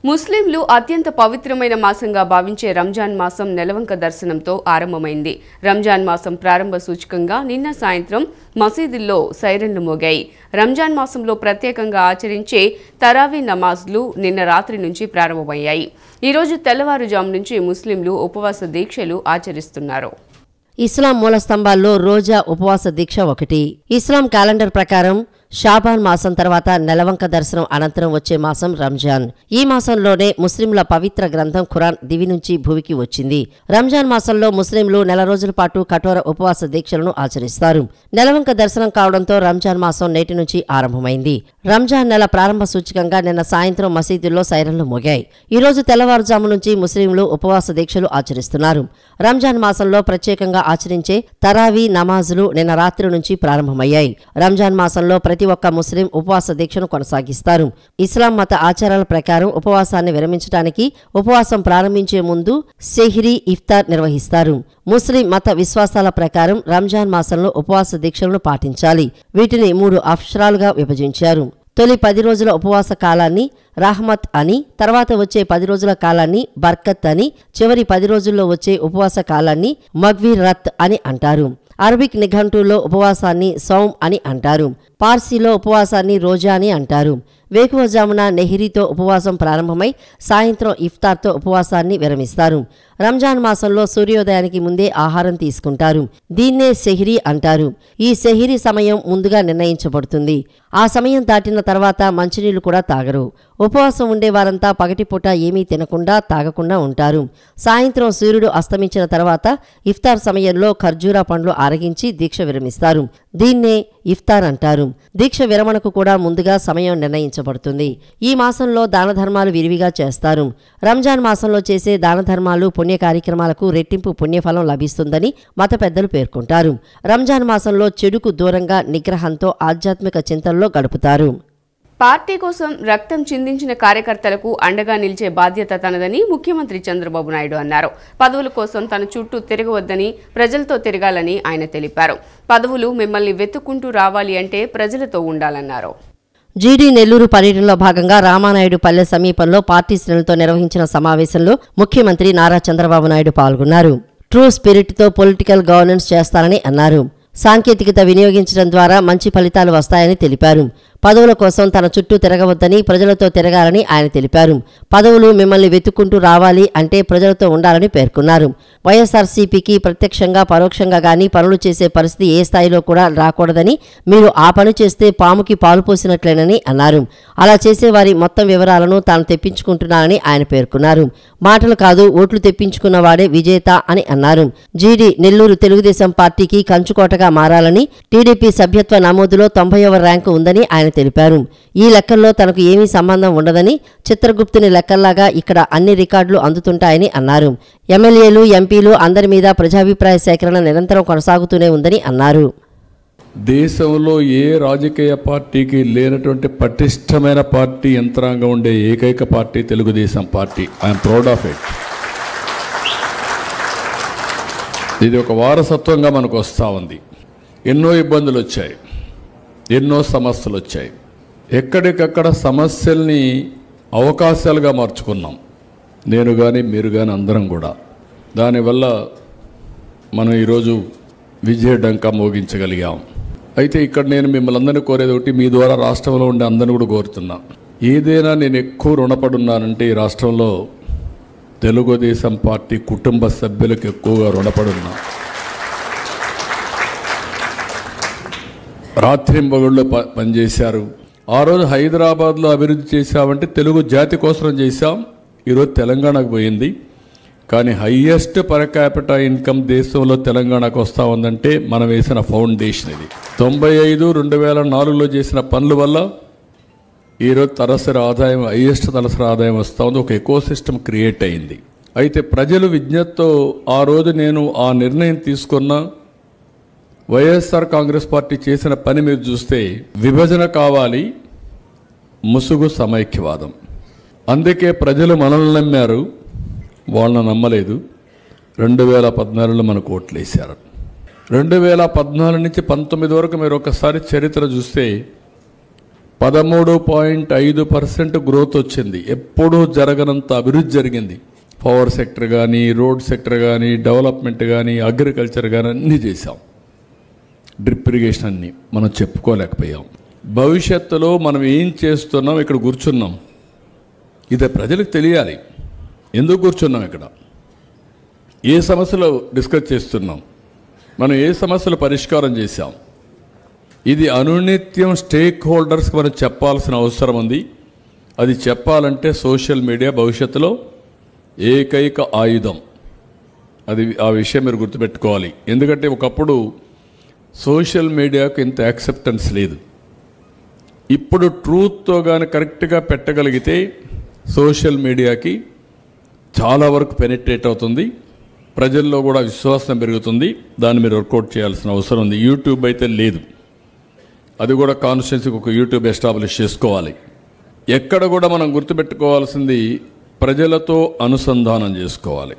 ముస్లింలు అత్యంత పవిత్రమైన మాసంగా భావించే రంజాన్ మాసం నెలవంక దర్శనంతో ఆరంభమైంది. రంజాన్ మాసం ప్రారంభ సూచకంగా నిన్న సాయంత్రం మసీదుల్లో సైరన్లు మోగాయి. రంజాన్ మాసంలో ప్రత్యేకంగా ఆచరించే తరావీ నమాజ్లు నిన్న రాత్రి నుంచి ప్రారంభమయ్యాయి. ఈ రోజు తెల్లవారుజాము నుంచి ముస్లింలు ఉపవాస దీక్షలు ఆచరిస్తున్నారు. ఇస్లాం మూల స్తంభాల్లో రోజా ఉపవాస దీక్ష ఒకటి. ఇస్లాం క్యాలెండర్ ప్రకారం షాబాన్ మాసం తర్వాత నెలవంక దర్శనం అనంతరం వచ్చే మాసం రంజాన్. ఈ మాసంలోనే ముస్లింల పవిత్ర గ్రంథం ఖురాన్ దివి నుంచి భూమికి వచ్చింది. రంజాన్ మాసంలో ముస్లింలు నెల రోజుల పాటు కఠోర ఉపవాస దీక్షలను ఆచరిస్తారు. నెలవంక దర్శనం కావడంతో రంజాన్ మాసం నేటి నుంచి ఆరంభమైంది. రంజాన్ నెల ప్రారంభ సూచకంగా నిన్న సాయంత్రం మసీదుల్లో సైరన్లు మోగాయి. ఈ రోజు తెల్లవారుజాము నుంచి ముస్లింలు ఉపవాస దీక్షలు ఆచరిస్తున్నారు. రంజాన్ మాసంలో ప్రత్యేకంగా ఆచరించే తరావీ నమాజులు నిన్న రాత్రి నుంచి ప్రారంభమయ్యాయి. రంజాన్ మాసంలో ప్రతి ఒక్క ముస్లిం ఉపవాస దీక్షను కొనసాగిస్తారు. ఇస్లాం మత ఆచారాల ప్రకారం ఉపవాసాన్ని విరమించడానికి ఉపవాసం ప్రారంభించే ముందు సెహ్రీ ఇఫ్తార్ నిర్వహిస్తారు. ముస్లిం మత విశ్వాసాల ప్రకారం రంజాన్ మాసంలో ఉపవాస దీక్షలను పాటించాలి. వీటిని 3 అఫ్షరాలుగా విభజించారు. తొలి 10 రోజుల ఉపవాస కాలాన్ని రహ్మత్ అని, తర్వాత వచ్చే 10 రోజుల కాలాన్ని బర్కత్ అని, చివరి 10 రోజుల్లో వచ్చే ఉపవాస కాలాన్ని మగ్విరత్ అని అంటారు. అరబిక్ నిఘంటువులో ఉపవాసాన్ని సౌమ్ అని అంటారు. పార్సీలో ఉపవాసాన్ని రోజా అని అంటారు. వేకువజామున నెహ్రీతో ఉపవాసం ప్రారంభమై సాయంత్రం ఇఫ్తార్తో ఉపవాసాన్ని విరమిస్తారు. రంజాన్ మాసంలో సూర్యోదయానికి ముందే ఆహారం తీసుకుంటారు. దీన్నే సెహ్రీ అంటారు. ఈ సెహ్రీ సమయం ముందుగా నిర్ణయించబడుతుంది. ఆ సమయం దాటిన తర్వాత మంచినీళ్లు కూడా తాగరు. ఉపవాసం ఉండే వారంతా పగటిపూట ఏమీ తినకుండా తాగకుండా ఉంటారు. సాయంత్రం సూర్యుడు అస్తమించిన తర్వాత ఇఫ్తార్ సమయంలో ఖర్జూరా పండ్లు ఆరగించి దీక్ష విరమిస్తారు. దీన్నే ఇఫ్తార్ అంటారు. దీక్ష విరమణకు కూడా ముందుగా సమయం నిర్ణయించబడుతుంది. ఈ మాసంలో దాన ధర్మాలు విరివిగా చేస్తారు. రంజాన్ మాసంలో చేసే దాన ధర్మాలు పుణ్య కార్యక్రమాలకు రెట్టింపు పుణ్యఫలం లభిస్తుందని మత పెద్దలు పేర్కొంటారు. రంజాన్ మాసంలో చెడుకు దూరంగా నిగ్రహంతో ఆధ్యాత్మిక చింతనలో గడుపుతారు. పార్టీ కోసం రక్తం చిందించిన కార్యకర్తలకు అండగా నిలిచే బాధ్యత తనదని ముఖ్యమంత్రి చంద్రబాబు నాయుడు అన్నారు. పదవుల కోసం తన చుట్టూ తిరగవద్దని, ప్రజలతో తిరగాలని ఆయన తెలిపారు. పదవులు మిమ్మల్ని వెతుక్కుంటూ రావాలి అంటే ప్రజలతో ఉండాలన్నారు. జీడీ నెల్లూరు పర్యటనలో భాగంగా రామానాయుడు పల్లె సమీపంలో పార్టీ శ్రేణులతో నిర్వహించిన సమావేశంలో ముఖ్యమంత్రి నారా చంద్రబాబు నాయుడు పాల్గొన్నారు. ట్రూ స్పిరిట్తో పొలిటికల్ గవర్నెన్స్ చేస్తారని అన్నారు. సాంకేతికత వినియోగించడం ద్వారా మంచి ఫలితాలు వస్తాయని తెలిపారు. పదవుల కోసం తన చుట్టూ తిరగవద్దని, ప్రజలతో తిరగాలని ఆయన తెలిపారు. పదవులు మిమ్మల్ని వెతుక్కుంటూ రావాలి అంటే ప్రజలతో ఉండాలని పేర్కొన్నారు. వైఎస్ఆర్సీపీకి ప్రత్యక్షంగా పరోక్షంగా గానీ పనులు చేసే పరిస్థితి ఏ స్థాయిలో కూడా రాకూడదని, మీరు ఆ పని చేస్తే పాముకి పాలు పోసినట్లేనని అన్నారు. అలా చేసేవారి మొత్తం వివరాలను తాను తెప్పించుకుంటున్నానని ఆయన పేర్కొన్నారు. మాటలు కాదు, ఓట్లు తెప్పించుకున్నవాడే విజేత అని అన్నారు. జీడీ నెల్లూరు తెలుగుదేశం పార్టీకి కంచుకోటగా మారాలని, టీడీపీ సభ్యత్వ నమోదులో 90వ ర్యాంకు ఉందని ఆయన తెలిపారు. ఈ లెక్కల్లో తనకు ఏమీ సంబంధం ఉండదని, చిత్రగుప్తుని లెక్కల్లాగా ఇక్కడ అన్ని రికార్డులు అందుతుంటాయని అన్నారు. ఎమ్మెల్యేలు, ఎంపీలు అందరి మీద ప్రజాభిప్రాయ సేకరణ నిరంతరం కొనసాగుతూనే ఉందని అన్నారు. దేశంలో ఏ రాజకీయ పార్టీకి లేనటువంటి పటిష్టమైన పార్టీ యంత్రాంగం ఉండే ఏకైక party Telugu Desam party. I'm proud of it. ఇది ఒక వారసత్వంగా మనకు వస్తూ ఉంది. ఎన్నో ఇబ్బందులు వచ్చాయి, ఎన్నో సమస్యలు వచ్చాయి. ఎక్కడికక్కడ సమస్యల్ని అవకాశాలుగా మార్చుకున్నాం. నేను కానీ మీరు కానీ అందరం కూడా. దానివల్ల మనం ఈరోజు విజయ డంకా మోగించగలిగాం. అయితే ఇక్కడ నేను మిమ్మల్ని అందరినీ కోరేది ఒకటి, మీ ద్వారా రాష్ట్రంలో ఉండే అందరిని కూడా కోరుతున్నా. ఏదైనా నేను ఎక్కువ రుణపడున్నానంటే ఈ రాష్ట్రంలో తెలుగుదేశం పార్టీ కుటుంబ సభ్యులకు ఎక్కువగా రుణపడున్నా. రాత్రింబగళ్ళు పనిచేశారు. ఆ రోజు హైదరాబాద్లో అభివృద్ధి చేశామంటే తెలుగు జాతి కోసం చేశాం. ఈరోజు తెలంగాణకు పోయింది. కానీ హయ్యెస్ట్ పర్ క్యాపిటా ఇన్కమ్ దేశంలో తెలంగాణకు వస్తూ ఉందంటే మనం వేసిన ఫౌండేషన్ ఇది. 95, 2004లో చేసిన పనుల వల్ల ఈరోజు తలసరి ఆదాయం, హయ్యెస్ట్ తలసరి ఆదాయం వస్తూ ఉంది. ఒక ఎకో సిస్టమ్ క్రియేట్ అయింది. అయితే ప్రజలు విజ్ఞతతో ఆ రోజు నేను ఆ నిర్ణయం తీసుకున్నా. వైఎస్ఆర్ కాంగ్రెస్ పార్టీ చేసిన పని మీరు చూస్తే విభజన కావాలి, ముసుగు సమైక్యవాదం. అందుకే ప్రజలు మనల్ని నమ్మారు, వాళ్ళని నమ్మలేదు. 2014లో మనకు ఓట్లేశారు. 2014 నుంచి 19 వరకు మీరు ఒకసారి చరిత్ర చూస్తే 13.5% గ్రోత్ వచ్చింది. ఎప్పుడూ జరగనంత అభివృద్ధి జరిగింది. పవర్ సెక్టర్ కానీ, రోడ్ సెక్టర్ కానీ, డెవలప్మెంట్ కానీ, అగ్రికల్చర్ కానీ అన్నీ చేశాం. డ్రిప్ ఇరిగేషన్ అన్నీ మనం చెప్పుకోలేకపోయాం. భవిష్యత్తులో మనం ఏం చేస్తున్నాం, ఇక్కడ కూర్చున్నాం, ఇదే ప్రజలకు తెలియాలి. ఎందుకు కూర్చున్నాం, ఇక్కడ ఏ సమస్యలు డిస్కస్ చేస్తున్నాం, మనం ఏ సమస్యలు పరిష్కారం చేశాం, ఇది అనునిత్యం స్టేక్ హోల్డర్స్కి మనం చెప్పాల్సిన అవసరం ఉంది. అది చెప్పాలంటే సోషల్ మీడియా భవిష్యత్తులో ఏకైక ఆయుధం. అది ఆ విషయం మీరు గుర్తుపెట్టుకోవాలి. ఎందుకంటే ఒకప్పుడు సోషల్ మీడియాకు ఇంత యాక్సెప్టెన్స్ లేదు. ఇప్పుడు ట్రూత్తో కానీ కరెక్ట్గా పెట్టగలిగితే సోషల్ మీడియాకి చాలా వరకు పెనిట్రేట్ అవుతుంది, ప్రజల్లో కూడా విశ్వాసం పెరుగుతుంది. దాన్ని మీరు వర్కౌట్ చేయాల్సిన అవసరం ఉంది. యూట్యూబ్ అయితే లేదు, అది కూడా కాన్స్టిట్యున్సీకి ఒక యూట్యూబ్ ఎస్టాబ్లిష్ చేసుకోవాలి. ఎక్కడ కూడా మనం గుర్తుపెట్టుకోవాల్సింది ప్రజలతో అనుసంధానం చేసుకోవాలి.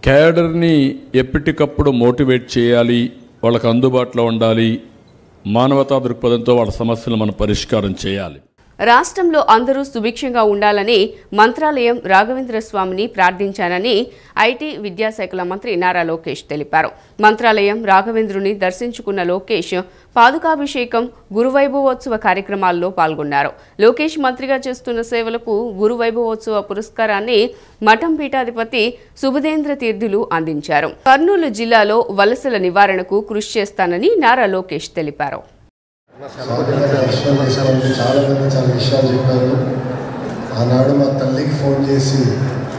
క్యాడర్ని ఎప్పటికప్పుడు మోటివేట్ చేయాలి, వాళ్ళకు అందుబాటులో ఉండాలి. మానవతా దృక్పథంతో వాళ్ళ సమస్యలు మనం పరిష్కారం చేయాలి. రాష్ట్రంలో అందరూ సుభిక్షంగా ఉండాలని మంత్రాలయం రాఘవేంద్ర స్వామిని ప్రార్థించానని ఐటీ విద్యాశాఖల మంత్రి నారా లోకేష్ తెలిపారు. మంత్రాలయం రాఘవేంద్రుని దర్శించుకున్న లోకేష్ పాదుకాభిషేకం, గురువైభవోత్సవ కార్యక్రమాల్లో పాల్గొన్నారు. లోకేష్ మంత్రిగా చేస్తున్న సేవలకు గురువైభవోత్సవ పురస్కారాన్ని మఠం పీఠాధిపతి సుబుధేంద్ర తీర్థులు అందించారు. కర్నూలు జిల్లాలో వలసల నివారణకు కృషి చేస్తానని నారా లోకేష్ తెలిపారు. చాలా విషయాలు చెప్పారు. ఆనాడు మా తల్లికి ఫోన్ చేసి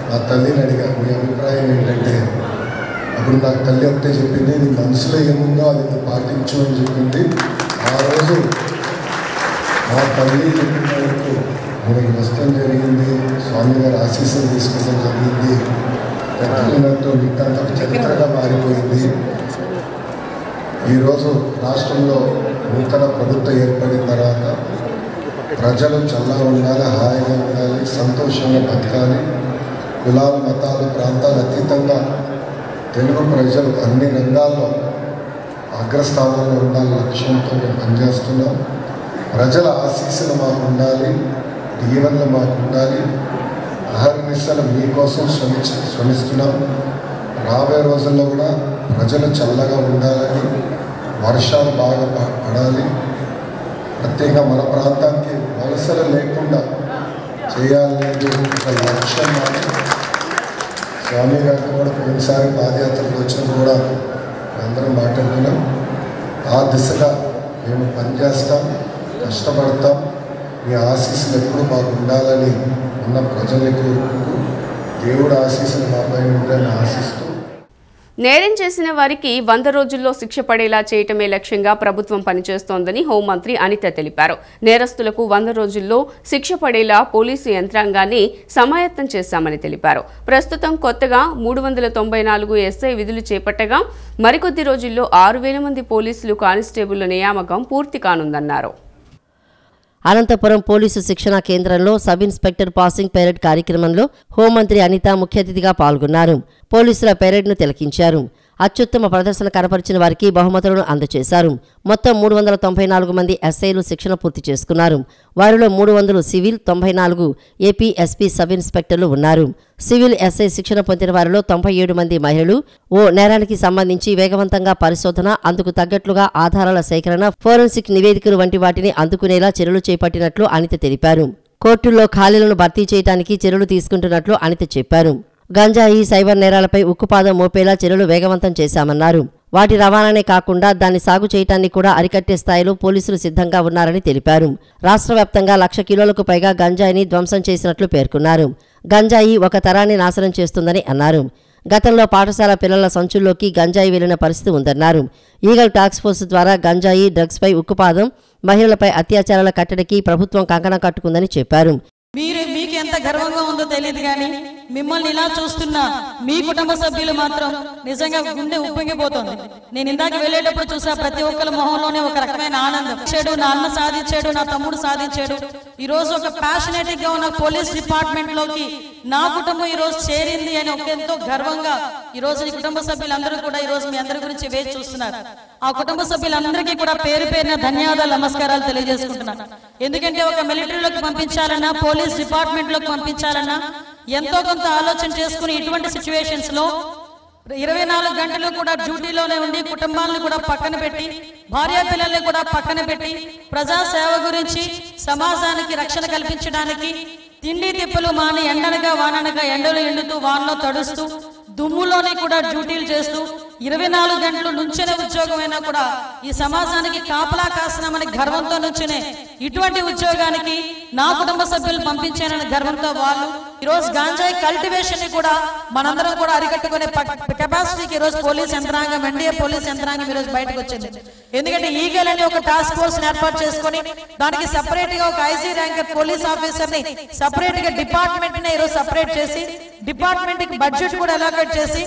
మా తల్లిని అడిగాను, మీ అభిప్రాయం ఏంటంటే, అప్పుడు నాకు తల్లి ఒకటే చెప్పింది, నీ మనసులో ఏముందో అది నువ్వు పాటించు అని చెప్పింది. ఆ రోజు మా తల్లి చెప్పిన వరకు మనకి వస్తడం జరిగింది. స్వామి గారు ఆశీస్సులు తీసుకోవడం జరిగింది. తగ్గినట్టు మిగతా చరిత్రగా మారిపోయింది. ఈరోజు రాష్ట్రంలో నూతన ప్రభుత్వం ఏర్పడిన తర్వాత ప్రజలు చల్లగా ఉండాలి, హాయిగా ఉండాలి, సంతోషంగా బతకాలి, కులాలు, మతాలు, ప్రాంతాలు అతీతంగా తెలుగు ప్రజలు అన్ని రంగాల్లో అగ్రస్థానంలో ఉండాలని లక్ష్యంతో మేము పనిచేస్తున్నాం. ప్రజల ఆశీస్సులు మాకు ఉండాలి, దీవెనలు మాకు ఉండాలి. అహర్నిశలు మీకోసం శ్రమిస్తున్నాం. రాబోయే రోజుల్లో కూడా ప్రజలు చల్లగా ఉండాలని, వర్షాలు బాగా పడాలి, ప్రత్యేకంగా మన ప్రాంతానికి వలసలు లేకుండా చేయాలనేది ఒక లక్ష్యం. స్వామి గారితో కూడా పోయినసారి పాదయాత్రకు వచ్చినప్పుడు కూడా అందరం మాట్లాడుకున్నాం. ఆ దిశగా మేము పనిచేస్తాం, కష్టపడతాం. మీ ఆశీస్సులు ఎప్పుడు మాకు ఉండాలని ఉన్న ప్రజల్ని కోరుకుంటూ దేవుడు ఆశీస్సులు మాపై ఉండాలని ఆశిస్తూ, నేరం చేసిన వారికి 100 రోజుల్లో శిక్ష పడేలా చేయటమే లక్ష్యంగా ప్రభుత్వం పనిచేస్తోందని హోంమంత్రి అనిత తెలిపారు. నేరస్తులకు 100 రోజుల్లో శిక్ష పడేలా పోలీసు యంత్రాంగాన్ని సమాయత్తం చేశామని తెలిపారు. ప్రస్తుతం కొత్తగా 394 ఎస్ఐ విధులు చేపట్టగా మరికొద్ది రోజుల్లో 6000 మంది పోలీసులు, కానిస్టేబుళ్ల నియామకం పూర్తి కానుందన్నారు. అనంతపురం పోలీసు శిక్షణా కేంద్రంలో సబ్ ఇన్స్పెక్టర్ పాసింగ్ పెరేడ్ కార్యక్రమంలో హోంమంత్రి అనిత ముఖ్య అతిథిగా పాల్గొన్నారు. పోలీసుల పెరేడ్ను తిలకించారు. అత్యుత్తమ ప్రదర్శన కనపరిచిన వారికి బహుమతులను అందజేశారు. మొత్తం 394 మంది ఎస్ఐలు శిక్షణ పూర్తి చేసుకున్నారు. వారిలో 300 సివిల్, 94 ఏపీ ఎస్పీ సబ్ ఇన్స్పెక్టర్లు ఉన్నారు. సివిల్ ఎస్ఐ శిక్షణ పొందిన వారిలో 97 మంది మహిళలు. ఓ నేరానికి సంబంధించి వేగవంతంగా పరిశోధన, అందుకు తగ్గట్లుగా ఆధారాల సేకరణ, ఫోరెన్సిక్ నివేదికలు వంటి వాటిని అందుకునేలా చర్యలు చేపట్టినట్లు అనిత తెలిపారు. కోర్టుల్లో ఖాళీలను భర్తీ చేయడానికి చర్యలు తీసుకుంటున్నట్లు అనిత చెప్పారు. గంజాయి, సైబర్ నేరాలపై ఉక్కుపాదం మోపేలా చర్యలు వేగవంతం చేశామన్నారు. వాటి రవాణానే కాకుండా దాన్ని సాగు చేయటాన్ని కూడా అరికట్టే స్థాయిలో పోలీసులు సిద్ధంగా ఉన్నారని తెలిపారు. రాష్ట్ర వ్యాప్తంగా 1,00,000 కిలోలకు పైగా గంజాయిని ధ్వంసం చేసినట్లు పేర్కొన్నారు. గంజాయి ఒక తరాన్ని నాశనం చేస్తుందని అన్నారు. గతంలో పాఠశాల పిల్లల సంచుల్లోకి గంజాయి వెళ్లిన పరిస్థితి ఉందన్నారు. ఈగల్ టాస్క్ ఫోర్స్ ద్వారా గంజాయి, డ్రగ్స్పై ఉక్కుపాదం, మహిళలపై అత్యాచారాల కట్టడికి ప్రభుత్వం కంకణం కట్టుకుందని చెప్పారు. మీకు ఎంత గర్వంగా ఉందో తెలియదు కానీ మిమ్మల్ని ఇలా చూస్తున్న మీ కుటుంబ సభ్యులు మాత్రం నిజంగా గుండె ఉప్పొంగిపోతుంది. నేను ఇందాక వెళ్ళేటప్పుడు చూసా, ప్రతి ఒక్కరి మొహంలోనే ఒక రకమైన ఆనందం. నా అన్న సాధించాడు, నా తమ్ముడు సాధించాడు. ఈ రోజు ఒక ప్యాషనేటిక్ గా ఉన్న పోలీస్ డిపార్ట్మెంట్ లోకి నా కుటుంబం ఈ రోజు చేరింది అని ఒక ఎంతో గర్వంగా ఈ రోజు ఈ కుటుంబ సభ్యులందరూ కూడా ఈ రోజు మీ అందరి గురించి వేచి చూస్తున్నారు. ఆ కుటుంబ సభ్యులందరికీ కూడా పేరు పేరున ధన్యవాదాలు, నమస్కారాలు తెలియజేసుకుంటున్నాను. ఎందుకంటే ఒక మిలిటరీలోకి పంపించాలన్నా, పోలీస్ డిపార్ట్మెంట్ లోకి పంపించాలన్నా ఎంతో కొంత ఆలోచన చేసుకుని ఇటువంటి సిచ్యువేషన్స్ లో 24 గంటలు కూడా డ్యూటీలోనే ఉండి కుటుంబాలను కూడా పక్కన పెట్టి, భార్య పిల్లల్ని కూడా పక్కన పెట్టి, ప్రజా సేవ గురించి సమాజానికి రక్షణ కల్పించడానికి తిండి తిప్పలు మాని ఎండనగా వాననగా ఎండలు ఎండుతూ వానలో తడుస్తూ దుమ్ములోనే కూడా డ్యూటీలు చేస్తూ 24 గంటలు నుంచునే ఉద్యోగమైనా కూడా ఈ సమాజానికి కాపలా కాస్తున్నామని గర్వంతో నుంచునే ఇటువంటి ఉద్యోగానికి నా కుటుంబ సభ్యులు పంపించానని గర్వంతో వాళ్ళు ఈరోజు గాంజాయి కల్టివేషన్ ని కూడా మనందరం కూడా అరికట్టుకునే కెపాసిటీకి ఈరోజు పోలీస్ యంత్రాంగం, ఎన్డీఏ పోలీస్ యంత్రాంగం ఈరోజు బయటకు వచ్చింది. ఎందుకంటే ఈగల్ అని ఒక టాస్క్ ఫోర్స్ ఏర్పాటు చేసుకుని దానికి సెపరేట్ గా ఒక ఐసీ ర్యాంక్ పోలీస్ ఆఫీసర్ ని సెపరేట్ గా డిపార్ట్మెంట్ ని ఈరోజు సెపరేట్ చేసి డిపార్ట్మెంట్ కి బడ్జెట్ కూడా అలొకేట్ చేసి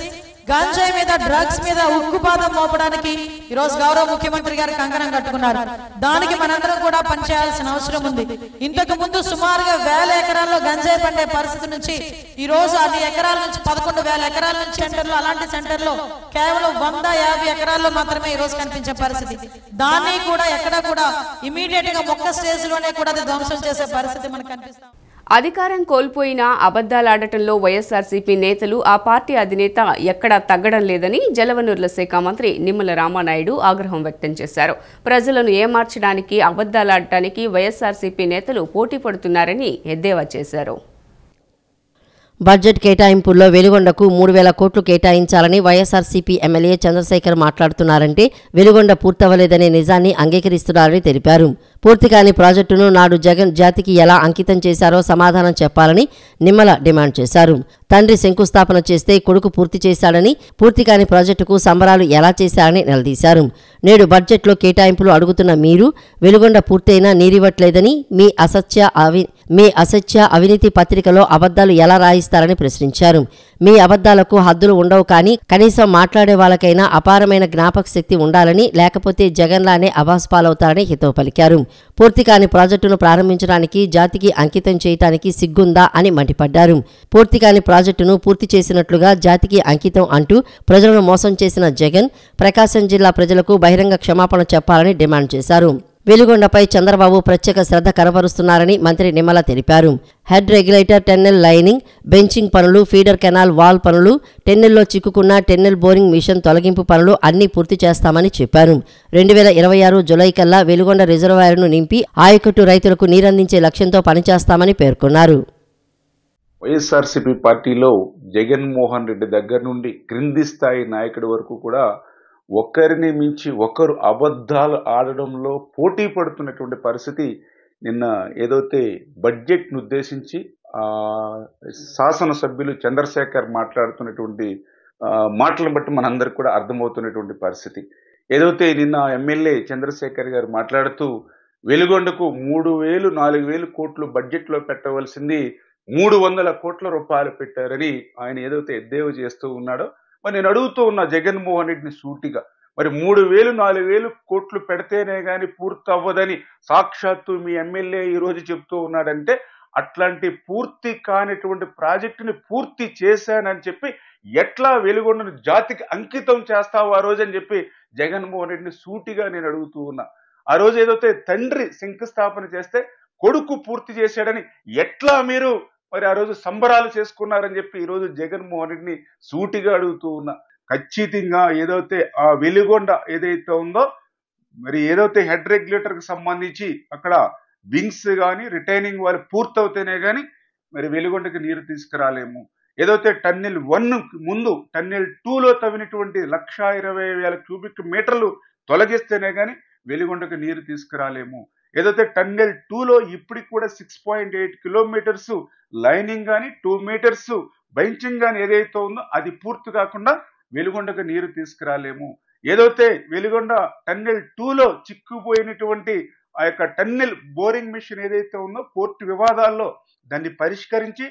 గాంజాయి మీద, డ్రగ్స్ మీద ఉక్కుపాదం మోపడానికి ఈరోజు గౌరవ ముఖ్యమంత్రి గారు కంకణం కట్టుకున్నారు. దానికి మనందరం కూడా పనిచేయాల్సిన అవసరం ఉంది. ఇంతకు ముందు సుమారుగా 1000 ఎకరాల్లో గంజాయి పండే పరిస్థితి నుంచి ఈ రోజు 10 ఎకరాల నుంచి 11,000 ఎకరాల నుంచి సెంటర్లో, అలాంటి సెంటర్లో కేవలం 150 ఎకరాల్లో మాత్రమే ఈ రోజు కనిపించే పరిస్థితి. దాన్ని కూడా ఎక్కడ కూడా ఇమీడియట్ గా ఒక్క స్టేజ్ లోనే కూడా అది ధ్వంసం చేసే పరిస్థితి మనకు కనిపిస్తుంది. అధికారం కోల్పోయినా అబద్దాలాడటంలో వైఎస్ఆర్సీపీ నేతలు, ఆ పార్టీ అధినేత ఎక్కడా తగ్గడం లేదని జలవనరుల శాఖ మంత్రి నిమ్మల రామానాయుడు ఆగ్రహం వ్యక్తం చేశారు. ప్రజలను ఏమార్చడానికి, అబద్దాలాడటానికి వైఎస్ఆర్సీపీ నేతలు పోటీ పడుతున్నారని ఎద్దేవా చేశారు. బడ్జెట్ కేటాయింపుల్లో వెలుగొండకు 3,000 కోట్లు కేటాయించాలని వైఎస్ఆర్సీపీ ఎమ్మెల్యే చంద్రశేఖర్ మాట్లాడుతున్నారంటే వెలుగొండ పూర్తవలేదనే నిజాన్ని అంగీకరిస్తున్నారని తెలిపారు. పూర్తి కాని ప్రాజెక్టును నాడు జగన్ జాతికి ఎలా అంకితం చేశారో సమాధానం చెప్పాలని నిమ్మల డిమాండ్ చేశారు. తండ్రి శంకుస్థాపన చేస్తే కొడుకు పూర్తి చేశాడని, పూర్తి కాని ప్రాజెక్టుకు సంబరాలు ఎలా చేశారని నిలదీశారు. నేడు బడ్జెట్లో కేటాయింపులు అడుగుతున్న మీరు వెలుగొండ పూర్తయినా నీరివ్వట్లేదని, మీ అసత్య అవినీతి పత్రికలో అబద్ధాలు ఎలా రాయిస్తారని ప్రశ్నించారు. మీ అబద్ధాలకు హద్దులు ఉండవు, కానీ కనీసం మాట్లాడే వాళ్ళకైనా అపారమైన జ్ఞాపక శక్తి ఉండాలని, లేకపోతే జగన్లానే అభాస్పాలవుతారని హితవు పలికారు. పూర్తి కాని ప్రాజెక్టును ప్రారంభించడానికి, జాతికి అంకితం చేయటానికి సిగ్గుందా అని మండిపడ్డారు. పూర్తి కాని ప్రాజెక్టును పూర్తి చేసినట్లుగా జాతికి అంకితం అంటూ ప్రజలను మోసం చేసిన జగన్ ప్రకాశం జిల్లా ప్రజలకు బహిరంగ క్షమాపణ చెప్పాలని డిమాండ్ చేశారు. వెలుగొండపై చంద్రబాబు ప్రత్యేక శ్రద్ధ కనబరుస్తున్నారని మంత్రి నిమ్మల తెలిపారు. Head regulator, tunnel lining, benching పనులు, ఫీడర్ కెనాల్ వాల్ పనులు, టెన్నెల్లో చిక్కుకున్న టెన్నెల్ బోరింగ్ మిషన్ తొలగింపు పనులు అన్నీ పూర్తి చేస్తామని చెప్పారు. 2026 జులై కల్లా వెలుగొండ రిజర్వాయర్ను నింపి ఆయకట్టు రైతులకు నీరందించే లక్ష్యంతో పనిచేస్తామని పేర్కొన్నారు. వైఎస్ఆర్సీపీ పార్టీలో జగన్మోహన్ రెడ్డి దగ్గర నుండి క్రింది స్థాయి నాయకుడి వరకు కూడా ఒకరిని మించి ఒకరు అబద్ధాలు ఆడడంలో పోటీ పడుతున్నటువంటి పరిస్థితి నిన్న ఏదైతే బడ్జెట్ను ఉద్దేశించి శాసనసభ్యులు చంద్రశేఖర్ మాట్లాడుతున్నటువంటి మాటలను బట్టి మనందరికి కూడా అర్థమవుతున్నటువంటి పరిస్థితి. ఏదైతే నిన్న ఎమ్మెల్యే చంద్రశేఖర్ గారు మాట్లాడుతూ వెలుగొండకు 3,000-4,000 కోట్లు బడ్జెట్లో పెట్టవలసింది 300 కోట్ల రూపాయలు పెట్టారని ఆయన ఏదైతే ఎద్దేవా చేస్తూ ఉన్నాడో, మరి నేను అడుగుతూ ఉన్న జగన్మోహన్ రెడ్డిని సూటిగా, మరి 3,000-4,000 కోట్లు పెడితేనే కానీ పూర్తి అవ్వదని సాక్షాత్తు మీ ఎమ్మెల్యే ఈరోజు చెప్తూ ఉన్నాడంటే, అట్లాంటి పూర్తి కానిటువంటి ప్రాజెక్టుని పూర్తి చేశానని చెప్పి ఎట్లా వెలుగొండను జాతికి అంకితం చేస్తావు ఆ రోజు అని చెప్పి జగన్మోహన్ రెడ్డిని సూటిగా నేను అడుగుతూ ఉన్నా. ఆ రోజు ఏదైతే తండ్రి శంకుస్థాపన చేస్తే కొడుకు పూర్తి చేశాడని ఎట్లా మీరు మరి ఆ రోజు సంబరాలు చేసుకున్నారని చెప్పి ఈరోజు జగన్మోహన్ రెడ్డిని సూటిగా అడుగుతూ ఉన్నా. ఖచ్చితంగా ఏదైతే ఆ వెలుగొండ ఏదైతే ఉందో, మరి ఏదైతే హెడ్ రెగ్యులేటర్కి సంబంధించి అక్కడ వింగ్స్ కానీ రిటైనింగ్ వాళ్ళు పూర్తవుతేనే కానీ మరి వెలుగొండకి నీరు తీసుకురాలేము. ఏదైతే టన్నెల్ 1 ముందు టన్నెల్ 2లో తవ్వినటువంటి 1,20,000 క్యూబిక్ మీటర్లు తొలగిస్తేనే కానీ వెలుగొండకు నీరు తీసుకురాలేము. ఏదైతే టన్నెల్ 2లో ఇప్పటికి కూడా 6.8 కిలోమీటర్స్ లైనింగ్ కానీ 2 మీటర్స్ బెంచింగ్ కానీ ఏదైతే ఉందో అది పూర్తి కాకుండా వెలుగొండకు నీరు తీసుకురాలేము. ఏదైతే వెలుగొండ టన్నెల్ 2లో చిక్కుపోయినటువంటి ఆ యొక్క టన్నెల్ బోరింగ్ మిషన్ ఏదైతే ఉందో కోర్టు వివాదాల్లో దాన్ని పరిష్కరించి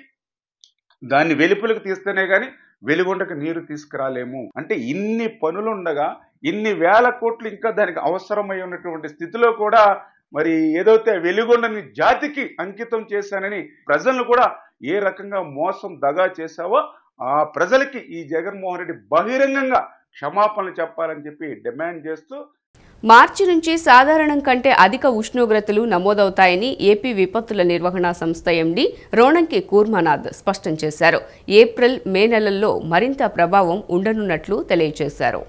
దాన్ని వెలుపలకు తీస్తేనే కానీ వెలుగొండకు నీరు తీసుకురాలేము. అంటే ఇన్ని పనులుండగా ఇన్ని వేల కోట్లు ఇంకా దానికి అవసరమై ఉన్నటువంటి స్థితిలో కూడా మరి ఏదైతే వెలుగొండని జాతికి అంకితం చేశానని ప్రజలను కూడా ఏ రకంగా మోసం దగా చేశావో ఆ ప్రజలకి ఈ జగన్మోహన్ రెడ్డి బహిరంగంగా క్షమాపణలు చెప్పాలని చెప్పి డిమాండ్ చేస్తూ మార్చి నుంచి సాధారణం కంటే అధిక ఉష్ణోగ్రతలు నమోదవుతాయని ఏపీ విపత్తుల నిర్వహణ సంస్థ ఎండీ రోణంకి కూర్మానాథ్ స్పష్టం చేశారు. ఏప్రిల్, మే నెలల్లో మరింత ప్రభావం ఉండనున్నట్లు తెలియజేశారు.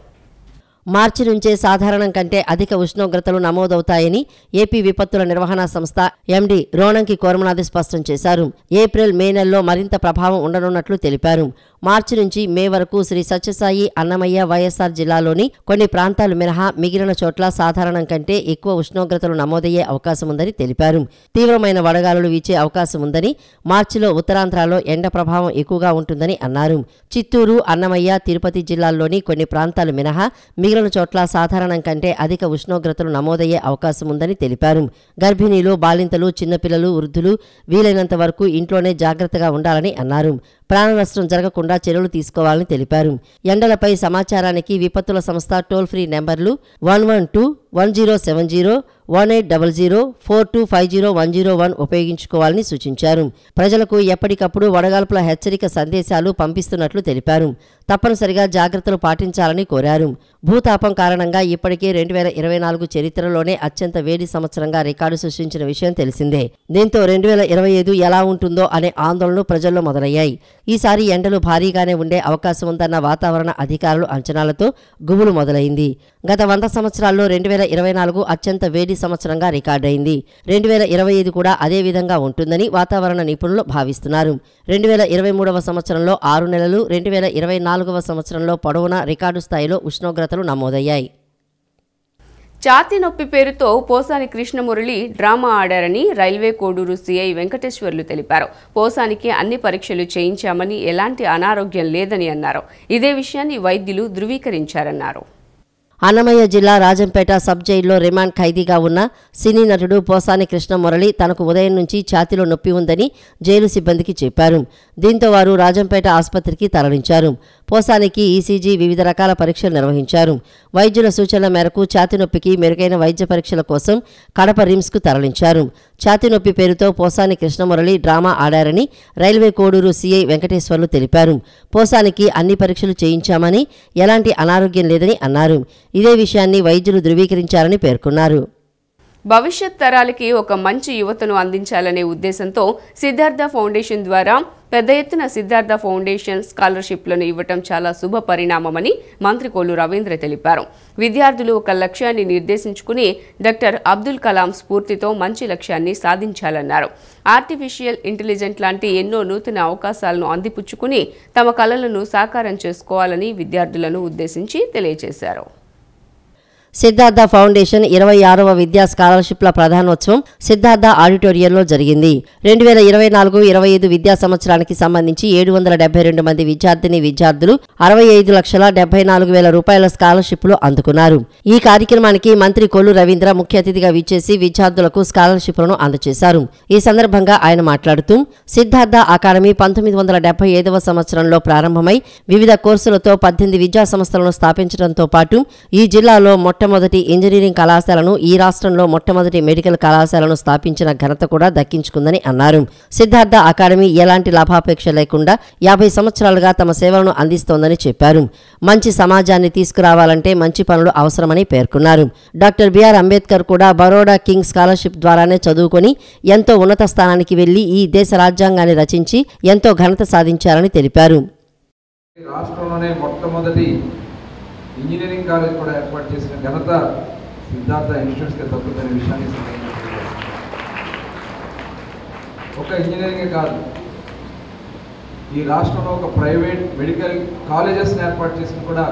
మార్చి నుంచే సాధారణం కంటే అధిక ఉష్ణోగ్రతలు నమోదవుతాయని ఏపీ విపత్తుల నిర్వహణ సంస్థ ఎండీ రోణంకి కూర్మానాథ్ స్పష్టం చేశారు. ఏప్రిల్, మే నెలలో మరింత ప్రభావం ఉండనున్నట్లు తెలిపారు. మార్చి నుంచి మే వరకు శ్రీ సత్యసాయి, అన్నమయ్య, వైఎస్ఆర్ జిల్లాలోని కొన్ని ప్రాంతాలు మినహా మిగిలిన చోట్ల సాధారణం కంటే ఎక్కువ ఉష్ణోగ్రతలు నమోదయ్యే అవకాశం ఉందని తెలిపారు. తీవ్రమైన వడగాలులు వీచే అవకాశం ఉందని, మార్చిలో ఉత్తరాంధ్రలో ఎండ ప్రభావం ఎక్కువగా ఉంటుందని అన్నారు. చిత్తూరు, అన్నమయ్య, తిరుపతి జిల్లాల్లోని కొన్ని ప్రాంతాలు మినహా మిగిలిన చోట్ల సాధారణం కంటే అధిక ఉష్ణోగ్రతలు నమోదయ్యే అవకాశం ఉందని తెలిపారు. గర్భిణీలు, బాలింతలు, చిన్నపిల్లలు, వృద్ధులు వీలైనంత వరకు ఇంట్లోనే జాగ్రత్తగా ఉండాలని అన్నారు. ప్రాణ నష్టం జరగకుండా చర్యలు తీసుకోవాలని తెలిపారు. ఎండలపై సమాచారానికి విపత్తుల సంస్థ టోల్ ఫ్రీ నెంబర్లు 112-1070, 1800-4250-101 ఉపయోగించుకోవాలని సూచించారు. ప్రజలకు ఎప్పటికప్పుడు వడగాల్పుల హెచ్చరిక సందేశాలు పంపిస్తున్నట్లు తెలిపారు. తప్పనిసరిగా జాగ్రత్తలు పాటించాలని కోరారు. భూతాపం కారణంగా ఇప్పటికే 2024 చరిత్రలోనే అత్యంత వేడి సంవత్సరంగా రికార్డు సృష్టించిన విషయం తెలిసిందే. దీంతో 2025 ఎలా ఉంటుందో అనే ఆందోళనలు ప్రజల్లో మొదలయ్యాయి. ఈసారి ఎండలు భారీగానే ఉండే అవకాశం ఉందన్న వాతావరణ అధికారులు అంచనాలతో గుబులు మొదలైంది. గత 100 సంవత్సరాల్లో 2024 అత్యంత వేడి సంవత్సరంగా రికార్డైంది. 2025 కూడా అదే విధంగా ఉంటుందని వాతావరణ నిపుణులు భావిస్తున్నారు. 2023వ సంవత్సరంలో 6 నెలలు, 2024వ సంవత్సరంలో పొడవునా రికార్డు స్థాయిలో ఉష్ణోగ్రతలు నమోదయ్యాయి. ఛాతీ నొప్పి పేరుతో పోసాని కృష్ణమురళి డ్రామా ఆడారని రైల్వే కోడూరు సీఐ వెంకటేశ్వర్లు తెలిపారు. పోసానికి అన్ని పరీక్షలు చేయించామని, ఎలాంటి అనారోగ్యం లేదని అన్నారు. ఇదే విషయాన్ని వైద్యులు ధృవీకరించారన్నారు. అన్నమయ్య జిల్లా రాజంపేట సబ్ జైల్లో రిమాండ్ ఖైదీగా ఉన్న సినీ నటుడు పోసాని కృష్ణమురళి తనకు ఉదయం నుంచి ఛాతీలో నొప్పి ఉందని జైలు సిబ్బందికి చెప్పారు. దీంతో వారు రాజంపేట ఆసుపత్రికి తరలించారు. పోసానికి ఈసీజీ, వివిధ రకాల పరీక్షలు నిర్వహించారు. వైద్యుల సూచనల మేరకు ఛాతీ నొప్పికి మెరుగైన వైద్య పరీక్షల కోసం కడప రిమ్స్కు తరలించారు. ఛాతీ నొప్పి పేరుతో పోసాని కృష్ణమురళి డ్రామా ఆడారని రైల్వే కోడూరు సీఐ వెంకటేశ్వర్లు తెలిపారు. పోసానికి అన్ని పరీక్షలు చేయించామని, ఎలాంటి అనారోగ్యం లేదని అన్నారు. ఇదే విషయాన్ని వైద్యులు ధృవీకరించారని పేర్కొన్నారు. భవిష్యత్ తరాలకి ఒక మంచి యువతను అందించాలనే ఉద్దేశంతో సిద్ధార్థ ఫౌండేషన్ ద్వారా పెద్ద ఎత్తున సిద్ధార్థ ఫౌండేషన్ స్కాలర్షిప్లను ఇవ్వటం చాలా శుభ పరిణామమని మంత్రి కొల్లు రవీంద్ర తెలిపారు. విద్యార్థులు ఒక లక్ష్యాన్ని నిర్దేశించుకుని డాక్టర్ అబ్దుల్ కలాం స్ఫూర్తితో మంచి లక్ష్యాన్ని సాధించాలన్నారు. ఆర్టిఫిషియల్ ఇంటెలిజెంట్ లాంటి ఎన్నో నూతన అవకాశాలను అందిపుచ్చుకుని తమ కలలను సాకారం చేసుకోవాలని విద్యార్థులను ఉద్దేశించి తెలియజేశారు. సిద్ధార్థ ఫౌండేషన్ 26వ విద్యా స్కాలర్షిప్ల ప్రధానోత్సవం సిద్ధార్థ ఆడిటోరియంలో జరిగింది. 2024-25 విద్యా సంవత్సరానికి సంబంధించి 772 మంది విద్యార్థులు 65,74,000 రూపాయల స్కాలర్షిప్లు అందుకున్నారు. ఈ కార్యక్రమానికి మంత్రి కొల్లు రవీంద్ర ముఖ్య అతిథిగా విచ్చేసి విద్యార్థులకు స్కాలర్షిప్లను అందజేశారు. ఈ సందర్భంగా ఆయన మాట్లాడుతూ సిద్ధార్థ అకాడమీ 1975వ సంవత్సరంలో ప్రారంభమై వివిధ కోర్సులతో 18 విద్యా సంస్థలను స్థాపించడంతో పాటు ఈ జిల్లాలో మొట్టమొదటి ఇంజనీరింగ్ కళాశాలను, ఈ రాష్ట్రంలో మొట్టమొదటి మెడికల్ కళాశాలను స్థాపించిన ఘనత కూడా దక్కించుకుందని అన్నారు. సిద్ధార్థ అకాడమీ ఎలాంటి లాభాపేక్ష లేకుండా 50 సంవత్సరాలుగా తమ సేవలను అందిస్తోందని చెప్పారు. మంచి సమాజాన్ని తీసుకురావాలంటే మంచి పనులు అవసరమని పేర్కొన్నారు. డాక్టర్ బిఆర్ అంబేద్కర్ కూడా బరోడా కింగ్ స్కాలర్షిప్ ద్వారానే చదువుకొని ఎంతో ఉన్నత స్థానానికి వెళ్లి ఈ దేశ రాజ్యాంగాన్ని రచించి ఎంతో ఘనత సాధించారని తెలిపారు. రాష్ట్రంలోనే మొట్టమొదటి ఇంజనీరింగ్ కాలేజ్ కూడా ఏర్పాటు చేసిన ఘనత సిద్ధార్థ ఇన్స్టిట్యూట్స్కి దక్కుతున్న విషయాన్ని ఒక ఇంజనీరింగే కాదు, ఈ రాష్ట్రంలో ఒక ప్రైవేట్ మెడికల్ కాలేజెస్ని ఏర్పాటు చేసిన కూడా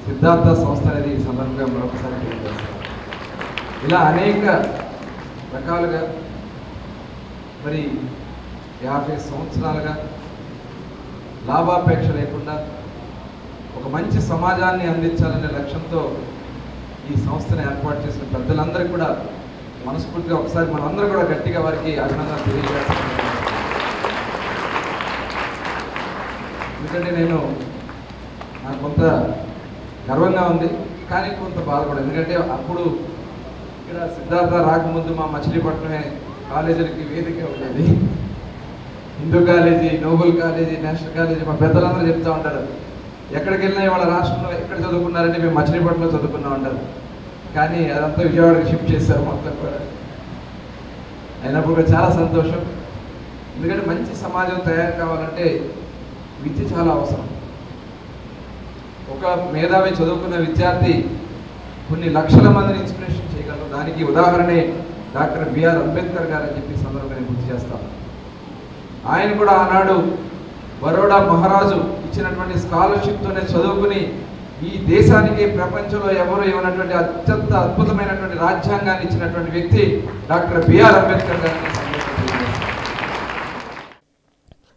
సిద్ధార్థ సంస్థ అనేది ఈ సందర్భంగా మరొకసారి తెలియజేస్తారు. ఇలా అనేక రకాలుగా మరి 50 సంవత్సరాలుగా లాభాపేక్ష లేకుండా ఒక మంచి సమాజాన్ని అందించాలనే లక్ష్యంతో ఈ సంస్థను ఏర్పాటు చేసిన పెద్దలందరికీ కూడా మనస్ఫూర్తిగా ఒకసారి మనందరూ కూడా గట్టిగా వారికి అభినందనలు తెలియజేస్తాం. ఎందుకంటే నాకు కొంత గర్వంగా ఉంది, కానీ కొంత బాధ కూడా. ఎందుకంటే అప్పుడు ఇక్కడ సిద్ధార్థ రాకముందు మా మచిలీపట్నమే కాలేజీలకి వేదిక ఉండేది. Hindu college, Nobel college, national college మా పెద్దలందరూ చెప్తూ ఉంటారు, ఎక్కడికి వెళ్ళినా వాళ్ళ రాష్ట్రంలో ఎక్కడ చదువుకున్నారంటే మేము మచిలీపట్నంలో చదువుకున్నాం అంటారు. కానీ అదంతా విజయవాడకి షిఫ్ట్ చేశారు మొత్తం కూడా. అయినప్పుడు కూడా చాలా సంతోషం. ఎందుకంటే మంచి సమాజం తయారు కావాలంటే విద్య చాలా అవసరం. ఒక మేధావి చదువుకున్న విద్యార్థి కొన్ని లక్షల మందిని ఇన్స్పిరేషన్ చేయగలరు. దానికి ఉదాహరణే డాక్టర్ బిఆర్ అంబేద్కర్ గారు అని చెప్పి సందర్భంగా గుర్తు చేస్తాను. ఆయన కూడా ఆనాడు బరోడా మహారాజు ఇచ్చినటువంటి స్కాలర్షిప్తోనే చదువుకుని ఈ దేశానికి ప్రపంచంలో ఎవరు ఇవ్వనటువంటి అత్యంత అద్భుతమైనటువంటి రాజ్యాంగాన్ని ఇచ్చినటువంటి వ్యక్తి డాక్టర్ బిఆర్ అంబేద్కర్ గారిని.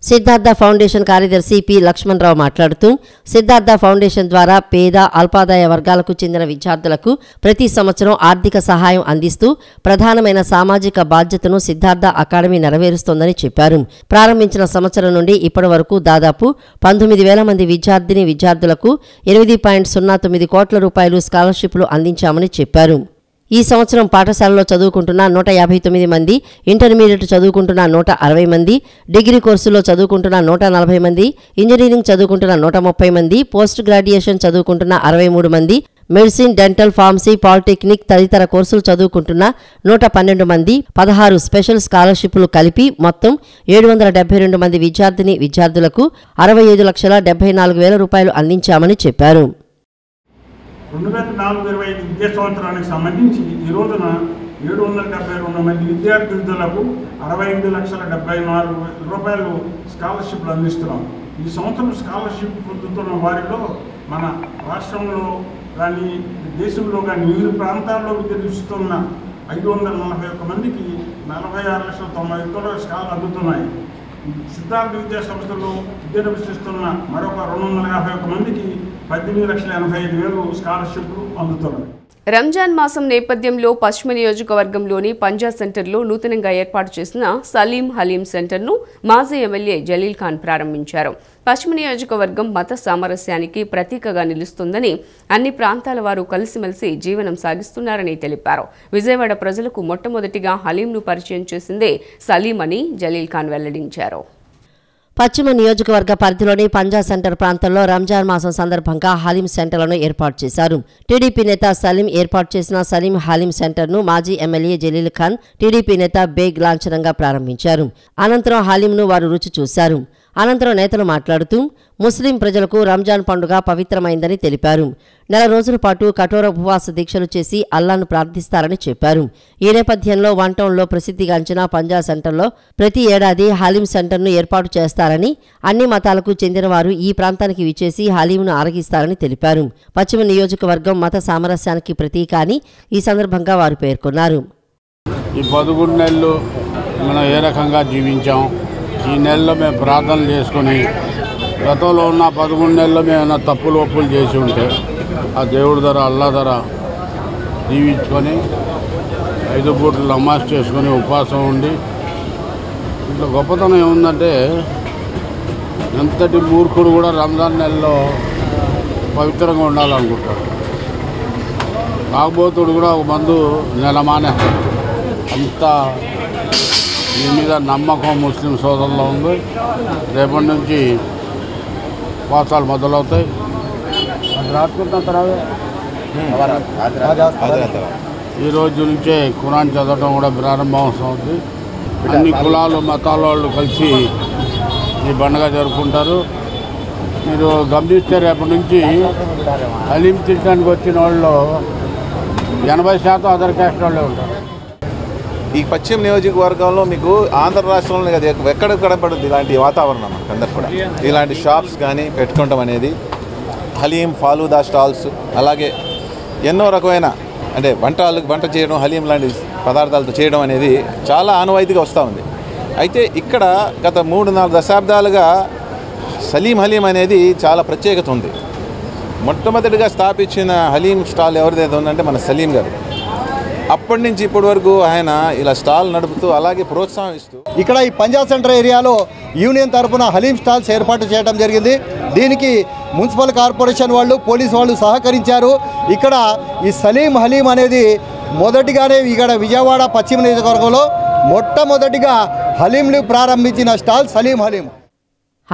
సిద్ధార్థ ఫౌండేషన్ కార్యదర్శి పి లక్ష్మణరావు మాట్లాడుతూ, సిద్ధార్థ ఫౌండేషన్ ద్వారా పేద అల్పాదాయ వర్గాలకు చెందిన విద్యార్థులకు ప్రతి సంవత్సరం ఆర్థిక సహాయం అందిస్తూ ప్రధానమైన సామాజిక బాధ్యతను సిద్ధార్థ అకాడమీ నెరవేరుస్తోందని చెప్పారు. ప్రారంభించిన సంవత్సరం నుండి ఇప్పటి వరకు దాదాపు 19,000 మంది విద్యార్థులకు 8.09 కోట్ల రూపాయలు స్కాలర్షిప్లు అందించామని చెప్పారు. ఈ సంవత్సరం పాఠశాలలో చదువుకుంటున్న 159 మంది, ఇంటర్మీడియట్ చదువుకుంటున్న 160 మంది, డిగ్రీ కోర్సులో చదువుకుంటున్న 140 మంది, ఇంజనీరింగ్ చదువుకుంటున్న 130 మంది, పోస్ట్ గ్రాడ్యుయేషన్ చదువుకుంటున్న 63 మంది, మెడిసిన్, డెంటల్, ఫార్మసీ, పాలిటెక్నిక్ తదితర కోర్సులు చదువుకుంటున్న 112 మంది, 16 స్పెషల్ స్కాలర్షిప్లు కలిపి మొత్తం 772 మంది విద్యార్థులకు 65,74,000 రూపాయలు అందించామని చెప్పారు. 2024-25 విద్యా సంవత్సరానికి సంబంధించి ఈ రోజున 772 మంది విద్యార్థులకు 65,74,000 రూపాయలు స్కాలర్షిప్లు అందిస్తున్నాం. ఈ సంవత్సరం స్కాలర్షిప్ పొందుతున్న వారిలో మన రాష్ట్రంలో కానీ దేశంలో కానీ వివిధ ప్రాంతాల్లో విద్యనిస్తున్న 541 మందికి 46,90,000 స్కాలర్లు అందుతున్నాయి. సిద్ధార్థ విద్యా సంస్థలో విద్యను అభ్యసిస్తున్న మరొక 251 మందికి 18,85,000 స్కాలర్షిప్లు అందుతున్నాయి. రంజాన్ మాసం నేపథ్యంలో పశ్చిమ నియోజకవర్గంలోని పంజా సెంటర్లో నూతనంగా ఏర్పాటు చేసిన సలీం హలీం సెంటర్ను మాజీ ఎమ్మెల్యే జలీల్ ఖాన్ ప్రారంభించారు. పశ్చిమ నియోజకవర్గం మత సామరస్యానికి ప్రతీకగా నిలుస్తుందని, అన్ని ప్రాంతాల వారు కలిసిమెలిసి జీవనం సాగిస్తున్నారని తెలిపారు. విజయవాడ ప్రజలకు మొట్టమొదటిగా హలీంను పరిచయం చేసిందే సలీం అని జలీల్ ఖాన్ వెల్లడించారు. పశ్చిమ నియోజకవర్గ పరిధిలోని పంజా సెంటర్ ప్రాంతంలో రంజాన్ మాసం సందర్భంగా హలీం సెంటర్లను ఏర్పాటు చేశారు. టీడీపీ నేత సలీం ఏర్పాటు చేసిన సలీం హలీం సెంటర్ను మాజీ ఎమ్మెల్యే జలీల్ ఖాన్, టీడీపీ నేత బేగ్ లాంఛనంగా ప్రారంభించారు. అనంతరం హలీంను వారు రుచి చూశారు. అనంతరం నేతలు మాట్లాడుతూ, ముస్లిం ప్రజలకు రంజాన్ పండుగ పవిత్రమైందని తెలిపారు. 4 రోజుల పాటు కఠోర ఉపవాస దీక్షలు చేసి అల్లాను ప్రార్థిస్తారని చెప్పారు. ఈ నేపథ్యంలో వన్ టౌన్లో ప్రసిద్ధిగాంచిన పంజా సెంటర్లో ప్రతి ఏడాది హలీం సెంటర్ను ఏర్పాటు చేస్తారని, అన్ని మతాలకు చెందిన వారు ఈ ప్రాంతానికి విచ్చేసి హలీంను ఆరగిస్తారని తెలిపారు. పశ్చిమ నియోజకవర్గం మత సామరస్యానికి ప్రతీక అని ఈ సందర్భంగా వారు పేర్కొన్నారు. ఈ 11 నెలలు మనం ఏ రకంగా జీవించాం, ఈ నెలలో మేము ప్రార్థనలు చేసుకొని, గతంలో ఉన్న 13 నెలల్లో మేము ఏమైనా తప్పులు ఒప్పులు చేసి ఉంటే ఆ దేవుడి ధర అల్లా ధర జీవించుకొని 5 పూటలు నమాజ్ చేసుకొని ఉపవాసం ఉండి, ఇట్లా గొప్పతనం ఏముందంటే ఎంతటి మూర్ఖుడు కూడా రంజాన్ నెలలో పవిత్రంగా ఉండాలనుకుంటాడు. తాగుబోతుడు కూడా ఒక మందు నెల మానేస్తాడు. అంత దీని మీద నమ్మకం ముస్లిం సోదరుల్లో ఉంది. రేపటి నుంచి ఉపవాసాలు మొదలవుతాయి. రాసుకుంటున్న తర్వాత ఈ రోజు నుంచే ఖురాన్ చదవడం కూడా ప్రారంభమవుతుంది. అన్ని కులాలు మతాల వాళ్ళు కలిసి ఈ పండుగ జరుపుకుంటారు. మీరు గమనిస్తే రేపటి నుంచి హలీం తినడానికి వచ్చిన వాళ్ళు 80% అదర్ క్యాస్ట్ వాళ్ళే ఉంటారు. ఈ పశ్చిమ నియోజకవర్గంలో మీకు ఆంధ్ర రాష్ట్రంలో కదా ఎక్కడ కనపడుతుంది ఇలాంటి వాతావరణం. అందరు కూడా ఇలాంటి షాప్స్ కానీ పెట్టుకోవడం అనేది, హలీం ఫాలూదా స్టాల్స్, అలాగే ఎన్నో రకమైన అంటే వంట చేయడం, హలీం లాంటి పదార్థాలతో చేయడం అనేది చాలా ఆనవాయితీగా వస్తూ ఉంది. అయితే ఇక్కడ గత 3-4 దశాబ్దాలుగా సలీం హలీం అనేది చాలా ప్రత్యేకత ఉంది. మొట్టమొదటిగా స్థాపించిన హలీం స్టాల్ ఎవరిదైతే ఉందంటే మన సలీం గారు. అప్పటి నుంచి ఇప్పటి వరకు ఆయన ఇలా స్టాల్ నడుపుతూ అలాగే ప్రోత్సాహం ఇస్తూ ఇక్కడ ఈ పంజా సెంటర్ ఏరియాలో యూనియన్ తరఫున హలీం స్టాల్స్ ఏర్పాటు చేయడం జరిగింది. దీనికి మున్సిపల్ కార్పొరేషన్ వాళ్ళు, పోలీసు వాళ్ళు సహకరించారు. ఇక్కడ ఈ సలీం హలీం అనేది మొదటిగానే ఇక్కడ విజయవాడ పశ్చిమ నియోజకవర్గంలో మొట్టమొదటిగా హలీంలు ప్రారంభించిన స్టాల్ సలీం హలీం.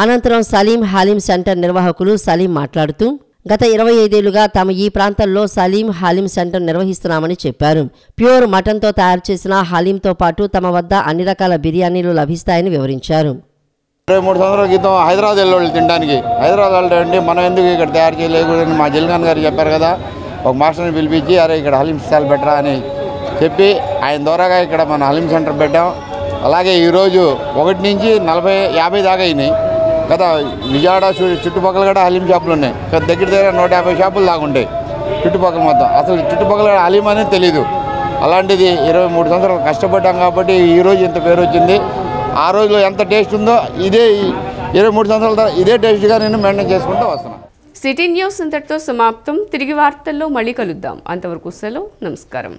అనంతరం సలీం హలీం సెంటర్ నిర్వాహకులు సలీం మాట్లాడుతూ గత 25 ఏళ్లుగా తాము ఈ ప్రాంతంలో సలీం హలీం సెంటర్ నిర్వహిస్తున్నామని చెప్పారు. ప్యూర్ మటన్తో తయారు చేసిన హలీంతో పాటు తమ వద్ద అన్ని రకాల బిర్యానీలు లభిస్తాయని వివరించారు. 23 సంవత్సరాల క్రితం హైదరాబాద్ వెళ్ళి తినడానికి హైదరాబాద్ వెళ్ళండి మనం ఎందుకు ఇక్కడ తయారు చేయలేకూడదని మా జిల్గాన్ గారు చెప్పారు కదా. ఒక మాస్టర్ని పిలిపించి అరే ఇక్కడ హలీం స్టాల్ పెట్టరా అని చెప్పి ఆయన ద్వారాగా ఇక్కడ మన హలీం సెంటర్ పెట్టాం. అలాగే ఈరోజు 1 నుంచి 40-50 దాకా అయినాయి. గత విజయవాడ చుట్టుపక్కల కూడా హలీం షాపులు ఉన్నాయి. దగ్గర 150 షాపులు దాకా ఉంటాయి చుట్టుపక్కల మొత్తం. అసలు చుట్టుపక్కల హలీం అనేది తెలీదు. అలాంటిది 23 సంవత్సరాలు కష్టపడ్డాం కాబట్టి ఈరోజు ఇంత పేరు వచ్చింది. ఆ రోజులో ఎంత టేస్ట్ ఉందో ఇదే 23 సంవత్సరాల తర్వాత ఇదే టేస్ట్గా నేను మెయింటైన్ చేసుకుంటూ వస్తున్నాను. సిటీ న్యూస్ ఇంతటితో సమాప్తం. తిరిగి వార్తల్లో మళ్ళీ కలుద్దాం. అంతవరకు సెలవు. నమస్కారం.